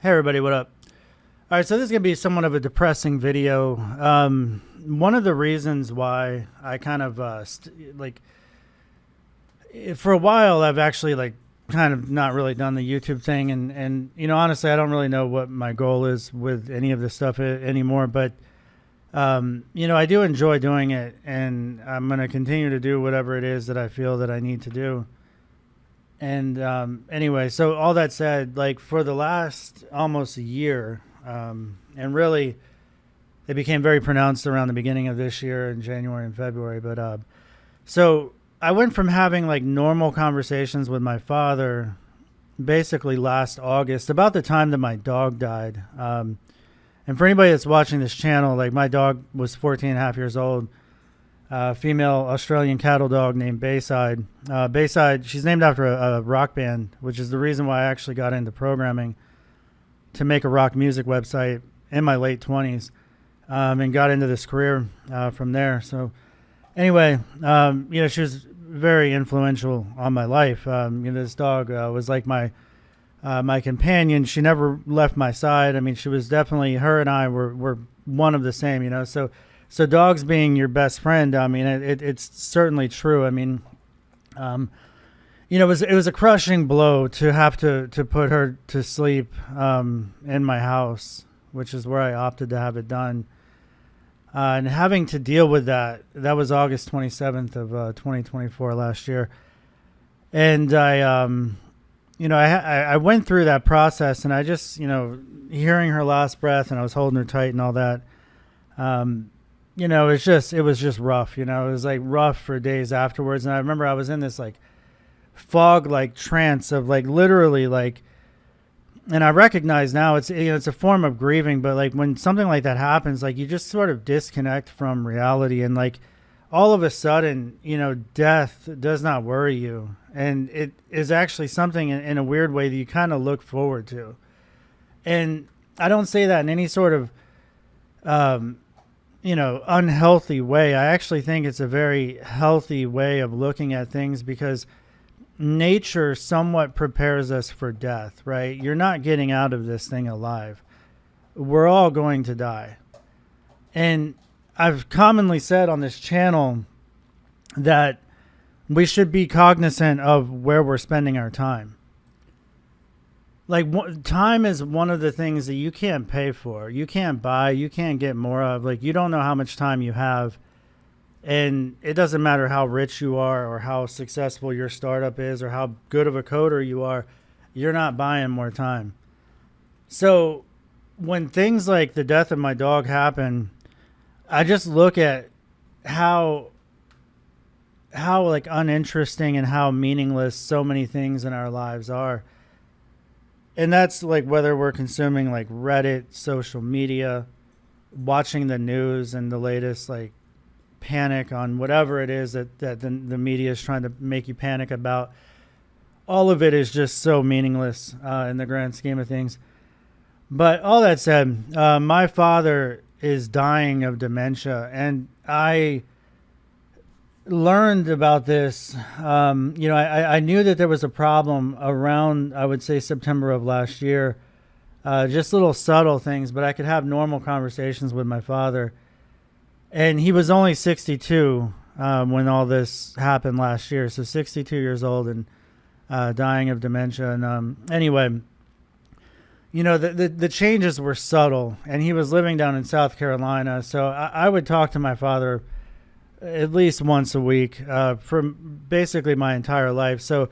Hey everybody, what up? All right, so this is gonna be somewhat of a depressing video. One of the reasons why I kind of for a while I've actually kind of not really done the YouTube thing, and honestly I don't really know what my goal is with any of this stuff anymore. But I do enjoy doing it, and I'm gonna continue to do whatever it is that I feel that I need to do. And anyway, so all that said, for the last almost a year, and really it became very pronounced around the beginning of this year in January and February. But so I went from having normal conversations with my father basically last August, about the time that my dog died. And for anybody that's watching this channel, my dog was 14 and a half years old. Female Australian cattle dog named Bayside. Bayside, she's named after a rock band, which is the reason why I actually got into programming, to make a rock music website in my late 20s, and got into this career from there. So anyway, she was very influential on my life. This dog was like my companion. She never left my side. I mean, she was definitely, her and I were one of the same, So dogs being your best friend, I mean, it's certainly true. I mean, it was a crushing blow to have to put her to sleep in my house, which is where I opted to have it done. And having to deal with that was August 27th of 2024 last year. And I went through that process, and I just, hearing her last breath, and I was holding her tight and all that. It was just rough. It was rough for days afterwards. And I remember I was in this fog trance of literally and I recognize now it's a form of grieving, but when something like that happens, you just sort of disconnect from reality, and all of a sudden, death does not worry you, and it is actually something in a weird way that you kind of look forward to. And I don't say that in any sort of unhealthy way. I actually think it's a very healthy way of looking at things, because nature somewhat prepares us for death, right? You're not getting out of this thing alive. We're all going to die. And I've commonly said on this channel that we should be cognizant of where we're spending our time. Time is one of the things that you can't pay for. You can't buy, you can't get more of. You don't know how much time you have. And it doesn't matter how rich you are, or how successful your startup is, or how good of a coder you are, you're not buying more time. So when things like the death of my dog happen, I just look at how uninteresting and how meaningless so many things in our lives are. And that's whether we're consuming Reddit, social media, watching the news and the latest panic on whatever it is that the media is trying to make you panic about. All of it is just so meaningless in the grand scheme of things. But all that said, my father is dying of dementia, and I learned about this. I knew that there was a problem around, I would say, September of last year. Just little subtle things, but I could have normal conversations with my father. And he was only 62 when all this happened last year. So 62 years old and dying of dementia. And anyway, the changes were subtle. And he was living down in South Carolina. So I would talk to my father at least once a week for basically my entire life. So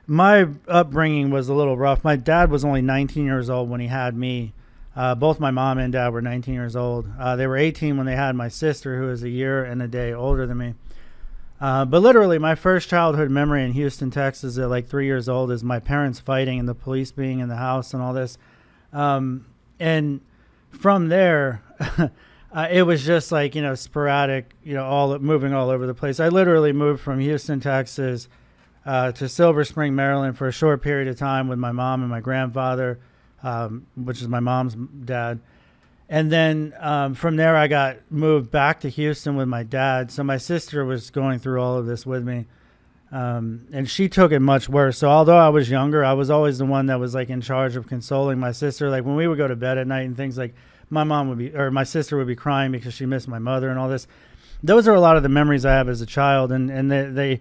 my upbringing was a little rough. My dad was only 19 years old when he had me. Both my mom and dad were 19 years old. They were 18 when they had my sister, who is a year and a day older than me. But literally, my first childhood memory in Houston, Texas, at 3 years old, is my parents fighting and the police being in the house and all this. And from there, it was just sporadic, all moving all over the place. I literally moved from Houston, Texas, to Silver Spring, Maryland, for a short period of time with my mom and my grandfather, which is my mom's dad. And then from there, I got moved back to Houston with my dad. So my sister was going through all of this with me. And she took it much worse. So although I was younger, I was always the one that was like in charge of consoling my sister. Like when we would go to bed at night and things, like my sister would be crying because she missed my mother and all this. Those are a lot of the memories I have as a child, and they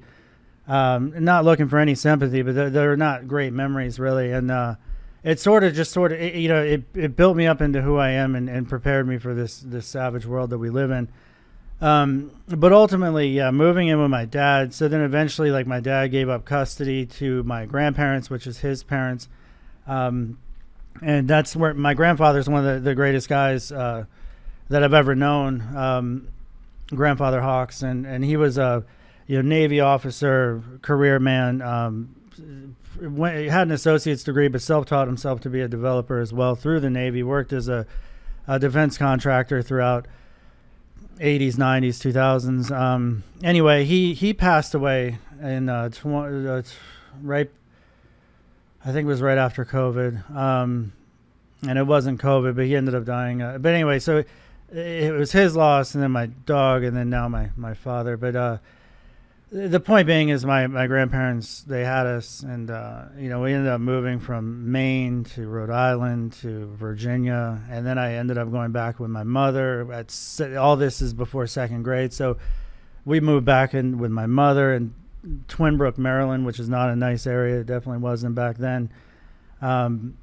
not looking for any sympathy, but they're not great memories really. And it it built me up into who I am and prepared me for this savage world that we live in. But ultimately, yeah, moving in with my dad. So then eventually, like, my dad gave up custody to my grandparents, which is his parents. And that's where my grandfather's one of the greatest guys that I've ever known, Grandfather Hawks. And he was a Navy officer, career man, he had an associate's degree, but self-taught himself to be a developer as well through the Navy, worked as a defense contractor throughout 80s, 90s, 2000s. Anyway, he passed away in right, I think it was right after COVID. And it wasn't COVID, but he ended up dying. But anyway, so it was his loss, and then my dog, and then now my father. But the point being is my grandparents, they had us, and we ended up moving from Maine to Rhode Island to Virginia, and then I ended up going back with my mother. All this is before second grade, so we moved back in with my mother in Twin Brook, Maryland, which is not a nice area. It definitely wasn't back then. And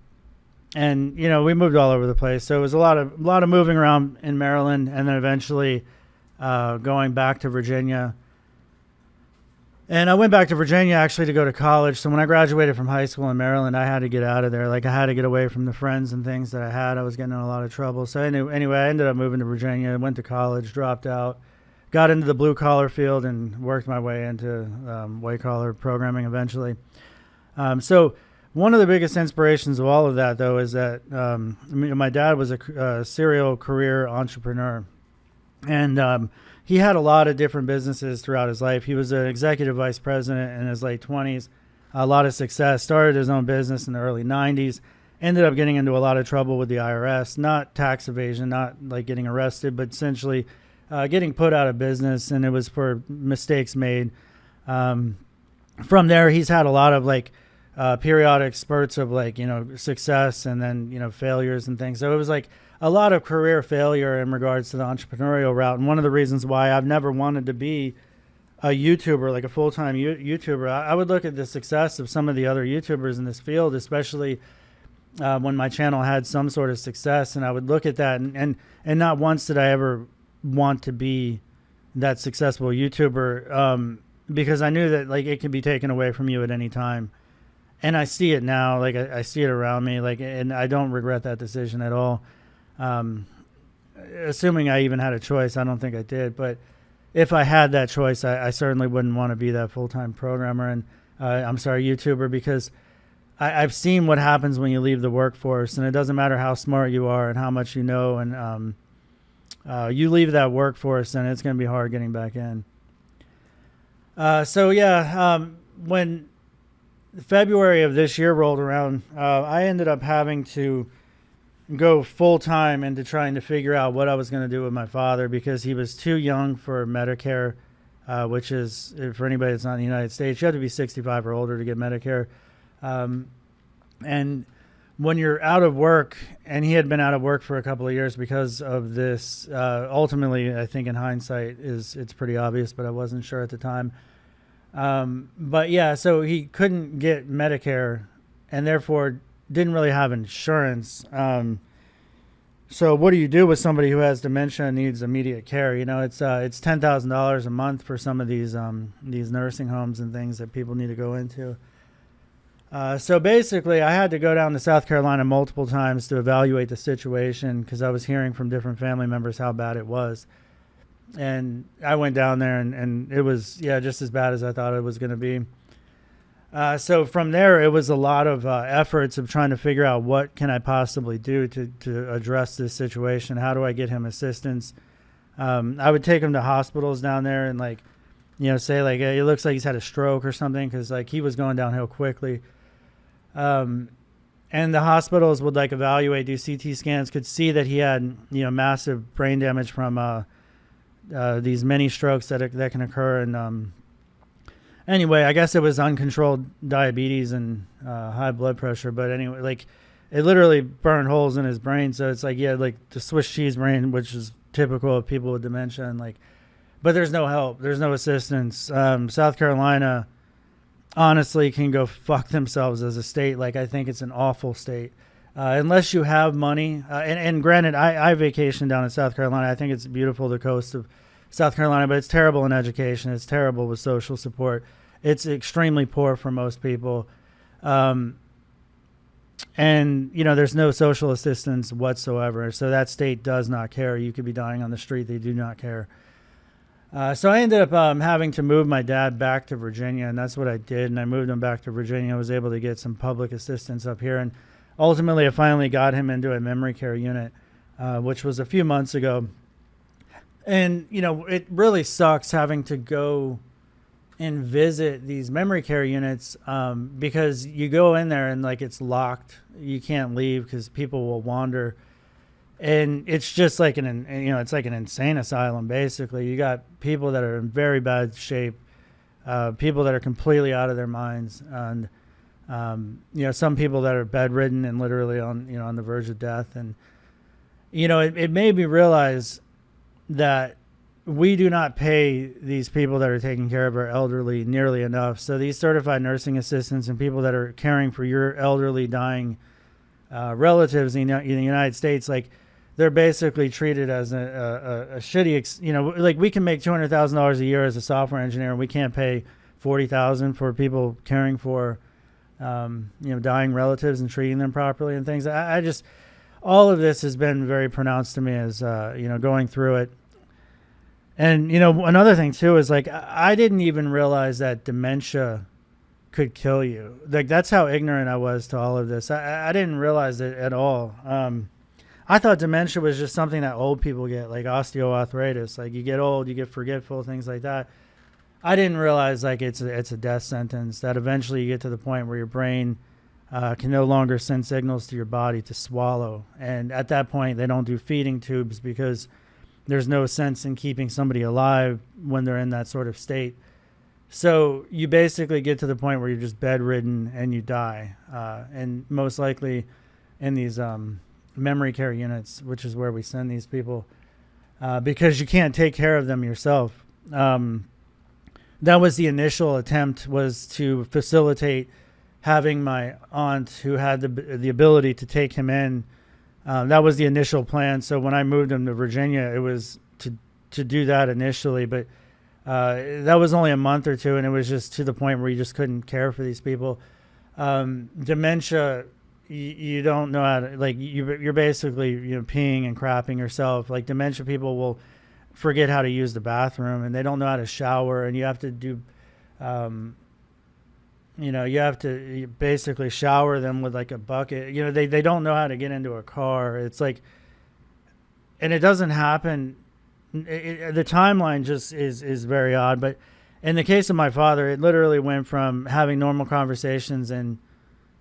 we moved all over the place, so it was a lot of moving around in Maryland, and then eventually going back to Virginia. And I went back to Virginia actually to go to college. So when I graduated from high school in Maryland, I had to get out of there. Like, I had to get away from the friends and things that I had. I was getting in a lot of trouble. So anyway, I ended up moving to Virginia, went to college, dropped out, got into the blue collar field, and worked my way into white collar programming eventually. So one of the biggest inspirations of all of that, though, is that my dad was a serial career entrepreneur. And he had a lot of different businesses throughout his life. He was an executive vice president in his late 20s, a lot of success, started his own business in the early 90s, ended up getting into a lot of trouble with the IRS, not tax evasion, not like getting arrested, but essentially getting put out of business, and it was for mistakes made. From there, he's had a lot of periodic spurts of success, and then, failures and things. So it was like a lot of career failure in regards to the entrepreneurial route. And one of the reasons why I've never wanted to be a YouTuber, like a full-time YouTuber, I would look at the success of some of the other YouTubers in this field, especially when my channel had some sort of success. And I would look at that and not once did I ever want to be that successful YouTuber, because I knew that it could be taken away from you at any time. And I see it now, I see it around me, and I don't regret that decision at all. Assuming I even had a choice, I don't think I did. But if I had that choice, I certainly wouldn't want to be that full-time programmer and YouTuber, because I've seen what happens when you leave the workforce, and it doesn't matter how smart you are and how much you know, and you leave that workforce, and it's going to be hard getting back in. When February of this year rolled around, I ended up having to go full-time into trying to figure out what I was going to do with my father, because he was too young for Medicare, which is, for anybody that's not in the United States, you have to be 65 or older to get Medicare. And when you're out of work, and he had been out of work for a couple of years because of this, ultimately, I think in hindsight it's pretty obvious, but I wasn't sure at the time. So he couldn't get Medicare, and therefore didn't really have insurance. So what do you do with somebody who has dementia and needs immediate care? It's $10,000 a month for some of these nursing homes and things that people need to go into. So basically, I had to go down to South Carolina multiple times to evaluate the situation, because I was hearing from different family members how bad it was. And I went down there, and it was, just as bad as I thought it was going to be. So from there, it was a lot of efforts of trying to figure out what can I possibly do to address this situation. How do I get him assistance? I would take him to hospitals down there and say it looks like he's had a stroke or something, because he was going downhill quickly. And the hospitals would evaluate, do CT scans, could see that he had massive brain damage from these mini strokes that can occur, and Anyway, I guess it was uncontrolled diabetes and high blood pressure. But anyway, like it literally burned holes in his brain. So it's like, yeah, like the Swiss cheese brain, which is typical of people with dementia. And like, but there's no help. There's no assistance. South Carolina honestly can go fuck themselves as a state. Like, I think it's an awful state. Unless you have money. And granted, I vacation down in South Carolina. I think it's beautiful, the coast of South Carolina, but it's terrible in education. It's terrible with social support. It's extremely poor for most people. And, you know, there's no social assistance whatsoever. So that state does not care. You could be dying on the street. They do not care. So I ended up having to move my dad back to Virginia, and that's what I did. And I moved him back to Virginia. I was able to get some public assistance up here. And ultimately, I finally got him into a memory care unit, which was a few months ago. And, you know, it really sucks having to go and visit these memory care units because you go in there and, like, it's locked. You can't leave because people will wander. And it's just like it's like an insane asylum, basically. You got people that are in very bad shape, people that are completely out of their minds, and you know, some people that are bedridden and literally on the verge of death. And you know, it made me realize that we do not pay these people that are taking care of our elderly nearly enough. So these certified nursing assistants and people that are caring for your elderly dying relatives in the United States, like, they're basically treated as a shitty, you know, like we can make $200,000 a year as a software engineer, and we can't pay $40,000 for people caring for, you know, dying relatives and treating them properly and things. I just, all of this has been very pronounced to me as, you know, going through it. And, you know, another thing too is, like, I didn't even realize that dementia could kill you. Like, that's how ignorant I was to all of this. I didn't realize it at all. I thought dementia was just something that old people get, like osteoarthritis. Like, you get old, you get forgetful, things like that. I didn't realize, like, it's a death sentence, that eventually you get to the point where your brain can no longer send signals to your body to swallow. And at that point, they don't do feeding tubes because there's no sense in keeping somebody alive when they're in that sort of state. So you basically get to the point where you're just bedridden and you die. And most likely in these memory care units, which is where we send these people, because you can't take care of them yourself. That was the initial attempt, was to facilitate having my aunt, who had the ability to take him in. That was the initial plan. So when I moved him to Virginia, it was to do that initially, but that was only a month or two, and it was just to the point where you just couldn't care for these people. Dementia, you don't know how to, like, you're basically, you know, peeing and crapping yourself. Like, dementia people will forget how to use the bathroom, and they don't know how to shower, and you have to do, you know, you have to basically shower them with, like, a bucket. You know, they don't know how to get into a car. It's like, and it doesn't happen. The timeline just is very odd. But in the case of my father, it literally went from having normal conversations in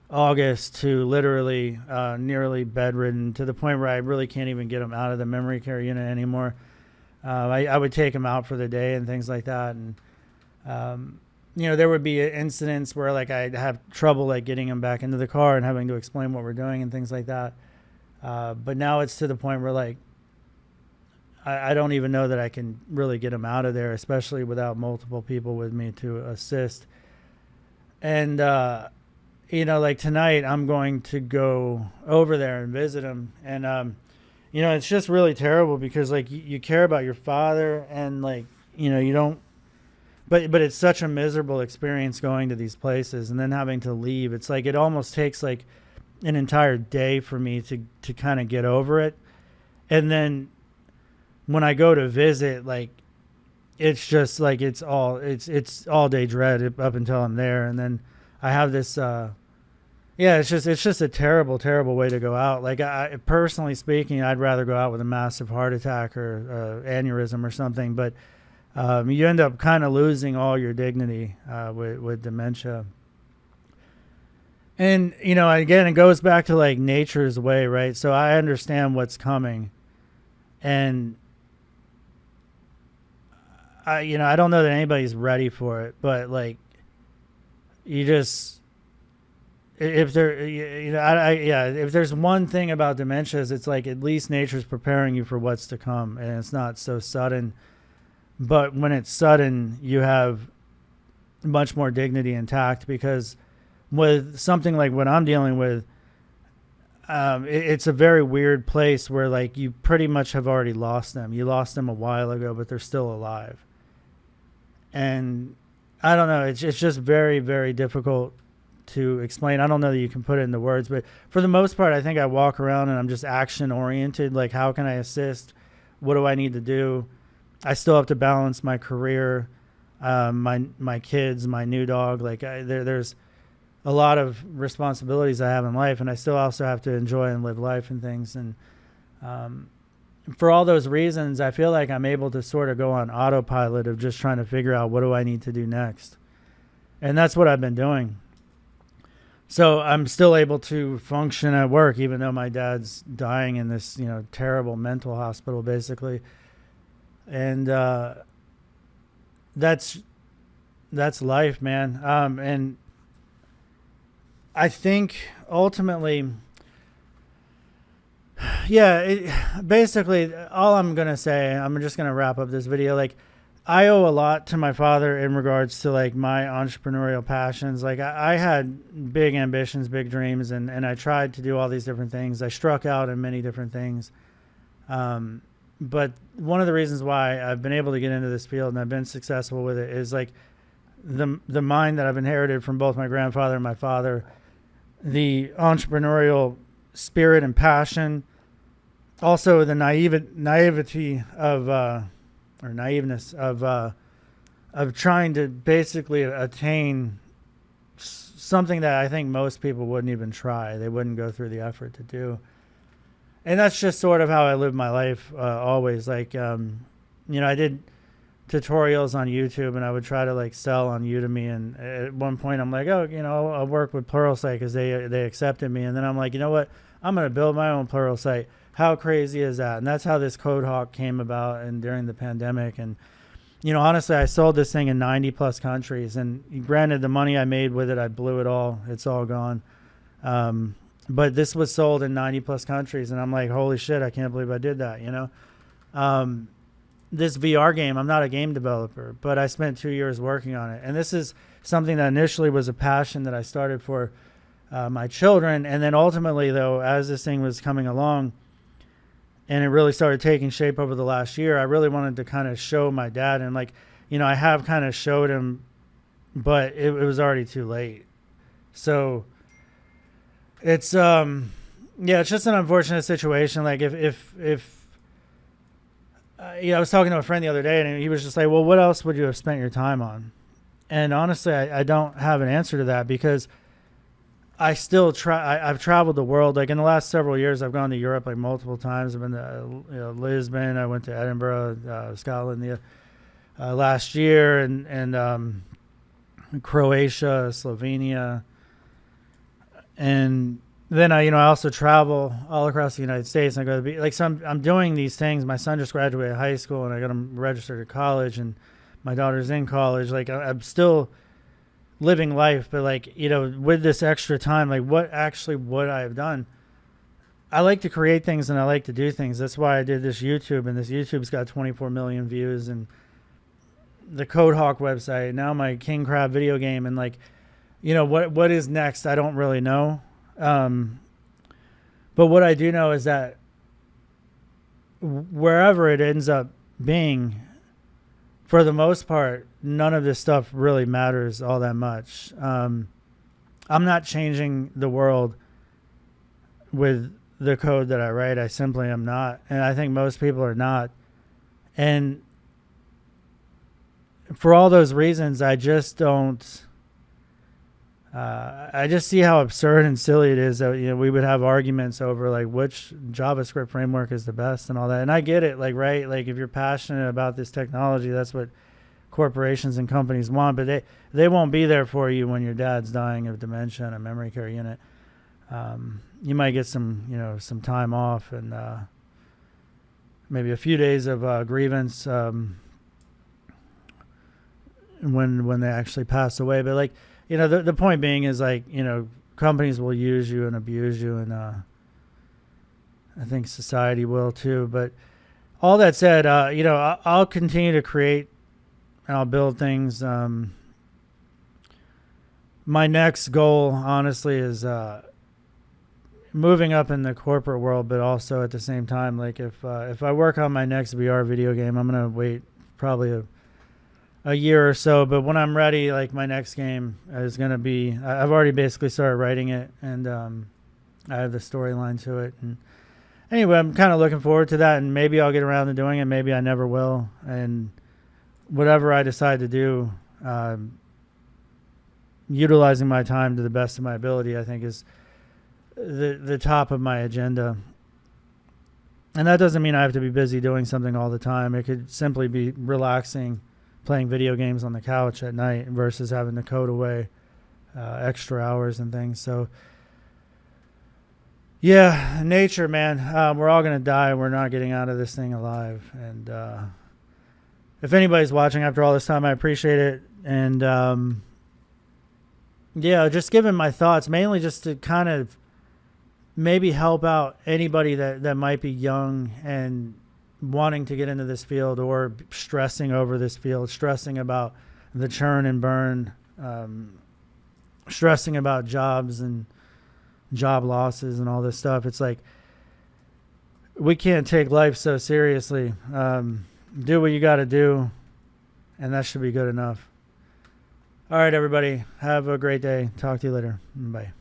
August to literally nearly bedridden, to the point where I really can't even get him out of the memory care unit anymore. I would take him out for the day and things like that. And, you know, there would be incidents where, like, I'd have trouble, like, getting him back into the car and having to explain what we're doing and things like that. But now it's to the point where, like, I don't even know that I can really get him out of there, especially without multiple people with me to assist. And, you know, like, tonight I'm going to go over there and visit him. And, you know, it's just really terrible because, like, you care about your father, and, like, you know, you don't, but it's such a miserable experience going to these places and then having to leave. It's like, it almost takes, like, an entire day for me to kind of get over it. And then when I go to visit, like, it's just like, it's all day dread up until I'm there. And then I have this, yeah, it's just a terrible, terrible way to go out. Like, I personally speaking, I'd rather go out with a massive heart attack or aneurysm or something. But you end up kind of losing all your dignity with dementia. And, you know, again, it goes back to, like, nature's way, right? So I understand what's coming. And I don't know that anybody's ready for it, but, like, you just, if there, you know, yeah, if there's one thing about dementia, is it's like at least nature's preparing you for what's to come, and it's not so sudden. But when it's sudden, you have much more dignity intact, because with something like what I'm dealing with, it's a very weird place where like you pretty much have already lost them. You lost them a while ago, but they're still alive. And I don't know. It's just very, very difficult to explain. I don't know that you can put it into words, but for the most part, I think I walk around and I'm just action oriented. Like, how can I assist? What do I need to do? I still have to balance my career, my kids, my new dog. Like there's a lot of responsibilities I have in life, and I still also have to enjoy and live life and things. And for all those reasons, I feel like I'm able to sort of go on autopilot of just trying to figure out what do I need to do next. And that's what I've been doing. So I'm still able to function at work, even though my dad's dying in this, you know, terrible mental hospital, basically. And that's life, man. And I think ultimately, yeah, basically all I'm going to say, I'm just going to wrap up this video. Like, I owe a lot to my father in regards to like my entrepreneurial passions. Like I had big ambitions, big dreams, and I tried to do all these different things. I struck out in many different things. But one of the reasons why I've been able to get into this field and I've been successful with it is like the mind that I've inherited from both my grandfather and my father, the entrepreneurial spirit and passion, also the naivety of, or naiveness of trying to basically attain something that I think most people wouldn't even try. They wouldn't go through the effort to do. And that's just sort of how I live my life always. Like, you know, I did tutorials on YouTube, and I would try to like sell on Udemy. And at one point I'm like, oh, you know, I'll work with Pluralsight because they accepted me. And then I'm like, you know what? I'm going to build my own Pluralsight. How crazy is that? And that's how this Code Hawk came about, and during the pandemic. And, you know, honestly, I sold this thing in 90 plus countries, and granted the money I made with it, I blew it all. It's all gone. But this was sold in 90 plus countries, and I'm like, holy shit, I can't believe I did that, you know? This VR game, I'm not a game developer, but I spent 2 years working on it. And this is something that initially was a passion that I started for my children. And then ultimately, though, as this thing was coming along, and it really started taking shape over the last year, I really wanted to kind of show my dad. And like, you know, I have kind of showed him, but it was already too late. So it's, yeah, it's just an unfortunate situation. Like if you know, I was talking to a friend the other day, and he was just like, well, what else would you have spent your time on? And honestly, I don't have an answer to that, because I still I've traveled the world. Like in the last several years, I've gone to Europe like multiple times. I've been to Lisbon. I went to Edinburgh, Scotland last year, and Croatia, Slovenia, and then I also travel all across the United States. And I go to so I'm doing these things. My son just graduated high school, and I got him registered at college, and my daughter's in college. Like I'm still living life, but like, with this extra time, like what actually would I have done? I like to create things, and I like to do things. That's why I did this YouTube, and this YouTube's got 24 million views, and the Code Hawk website, now my King Crab video game. And like, what is next? I don't really know. But what I do know is that wherever it ends up being, for the most part, none of this stuff really matters all that much. I'm not changing the world with the code that I write. I simply am not. And I think most people are not. And for all those reasons, I just don't... I just see how absurd and silly it is that we would have arguments over like which JavaScript framework is the best and all that. And I get it, like, right, like if you're passionate about this technology, that's what corporations and companies want. But they won't be there for you when your dad's dying of dementia in a memory care unit. You might get some time off and maybe a few days of grievance when they actually pass away. But like, the point being is like, companies will use you and abuse you, and I think society will too. But all that said, I'll continue to create and I'll build things. My next goal, honestly, is moving up in the corporate world, but also at the same time, like if I work on my next VR video game, I'm gonna wait probably a year or so. But when I'm ready, like my next game is gonna be, I've already basically started writing it, and I have the storyline to it. And anyway, I'm kind of looking forward to that, and maybe I'll get around to doing it. Maybe I never will. And whatever I decide to do, utilizing my time to the best of my ability, I think is the top of my agenda. And that doesn't mean I have to be busy doing something all the time. It could simply be relaxing, playing video games on the couch at night versus having to code away extra hours and things. So yeah, nature, man. We're all going to die. We're not getting out of this thing alive. And if anybody's watching after all this time, I appreciate it. And yeah, just giving my thoughts, mainly just to kind of maybe help out anybody that might be young and wanting to get into this field, or stressing over this field, stressing about the churn and burn, stressing about jobs and job losses and all this stuff. It's like, we can't take life so seriously. Do what you got to do, and that should be good enough. All right, everybody, have a great day. Talk to you later. Bye.